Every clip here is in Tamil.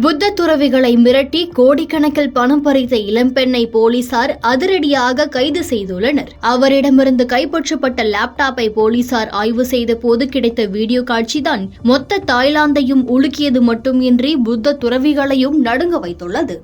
புத்த துறவிகளை மிரட்டி கோடிக்கணக்கில் பணம் பறித்த இளம்பெண்ணை போலீசார் அதிரடியாக கைது செய்துள்ளனர். அவரிடமிருந்து கைப்பற்றப்பட்ட லேப்டாப்பை போலீசார் ஆய்வு செய்த போது கிடைத்த வீடியோ காட்சிதான் மொத்த தாய்லாந்தையும் உலுக்கியது மட்டுமின்றி புத்த துறவிகளையும் நடுங்க வைத்துள்ளது.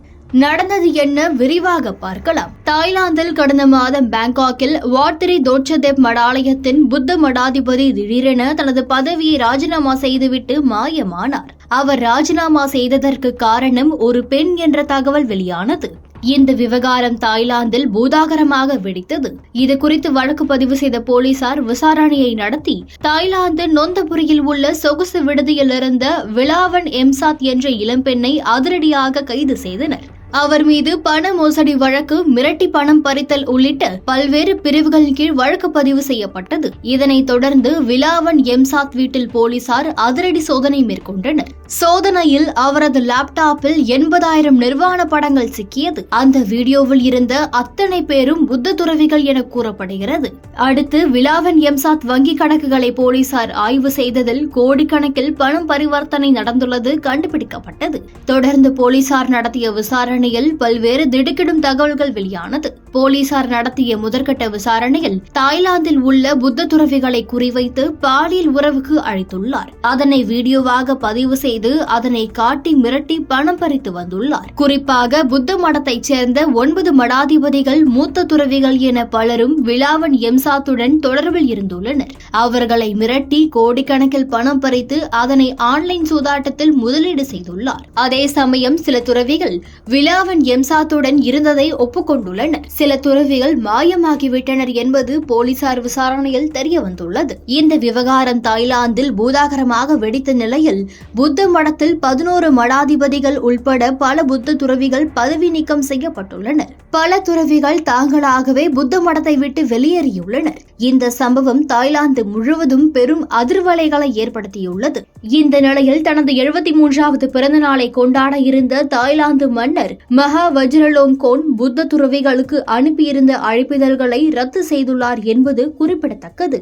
நடந்தது என்ன விரிவாக பார்க்கலாம். தாய்லாந்தில் கடந்த மாதம் பாங்காக்கில் வாட்திரி தோட்சதேப் மடாலயத்தின் புத்த மடாதிபதி திடீரென தனது பதவியை ராஜினாமா செய்துவிட்டு மாயமானார். அவர் ராஜினாமா செய்ததற்கு காரணம் ஒரு பெண் என்ற தகவல் வெளியானது. இந்த விவகாரம் தாய்லாந்தில் பூதாகரமாக வெடித்தது. இது குறித்து வழக்கு பதிவு செய்த போலீசார் விசாரணையை நடத்தி தாய்லாந்து நொந்தபுரியில் உள்ள சொகுசு விடுதியில் இருந்த விலாவன் எம்சாத் என்ற இளம்பெண்ணை அதிரடியாக கைது செய்தனர். அவர் மீது பண மோசடி வழக்கு, மிரட்டி பணம் பறித்தல் உள்ளிட்ட பல்வேறு பிரிவுகளின் கீழ் வழக்கு பதிவு செய்யப்பட்டது. இதனைத் தொடர்ந்து விலாவன் எம்சாத் வீட்டில் போலீசார் அதிரடி சோதனை மேற்கொண்டனர். சோதனையில் அவரது லேப்டாப்பில் 80,000 நிர்வாண படங்கள் சிக்கியது. அந்த வீடியோவில் இருந்த அத்தனை பேரும் புத்த துறவிகள் என கூறப்படுகிறது. அடுத்து விலாவன் எம்சாத் வங்கி கணக்குகளை போலீசார் ஆய்வு செய்ததில் கோடிக்கணக்கில் பணம் பரிவர்த்தனை நடந்துள்ளது கண்டுபிடிக்கப்பட்டது. தொடர்ந்து போலீசார் நடத்திய விசாரணையில் பல்வேறு திடுக்கிடும் தகவல்கள் வெளியானது. போலீசார் நடத்திய முதற்கட்ட விசாரணையில் தாய்லாந்தில் உள்ள புத்த துறவிகளை குறிவைத்து பாலியல் உறவுக்கு அழைத்துள்ளார். அதனை வீடியோவாக பதிவு செய்து அதனை காட்டி மிரட்டி பணம் பறித்து வந்துள்ளார். குறிப்பாக புத்த மடத்தைச் சேர்ந்த 9 மடாதிபதிகள், மூத்த துறவிகள் என பலரும் விலாவன் எம்சாத்துடன் தொடர்பில் இருந்துள்ளனர். அவர்களை மிரட்டி கோடிக்கணக்கில் பணம் பறித்து அதனை ஆன்லைன் சூதாட்டத்தில் முதலீடு செய்துள்ளார். அதே சமயம் சில துறவிகள் விலாவன் எம்சாத்துடன் இருந்ததை ஒப்புக்கொண்டுள்ளனர். சில துறவிகள் மாயமாகிவிட்டனர் என்பது போலீசார் விசாரணையில் தெரிய வந்துள்ளது. இந்த விவகாரம் தாய்லாந்தில் பூதாகரமாக வெடித்த நிலையில் புத்த மடத்தில் 11 மடாதிபதிகள் உட்பட பல புத்த துறவிகள் பதவி நீக்கம் செய்யப்பட்டுள்ளனர். பல துறவிகள் தாங்களாகவே புத்த மடத்தை விட்டு வெளியேறியுள்ளனர். இந்த சம்பவம் தாய்லாந்து முழுவதும் பெரும் அதிர்வலைகளை ஏற்படுத்தியுள்ளது. இந்த நிலையில் தனது 73வது பிறந்த நாளை கொண்டாட இருந்த தாய்லாந்து மன்னர் மகா வஜ்ரலோங்கோன் புத்த துறவிகளுக்கு அனுப்பியிருந்த அழைப்பிதழ்களை ரத்து செய்துள்ளார் என்பது குறிப்பிடத்தக்கது.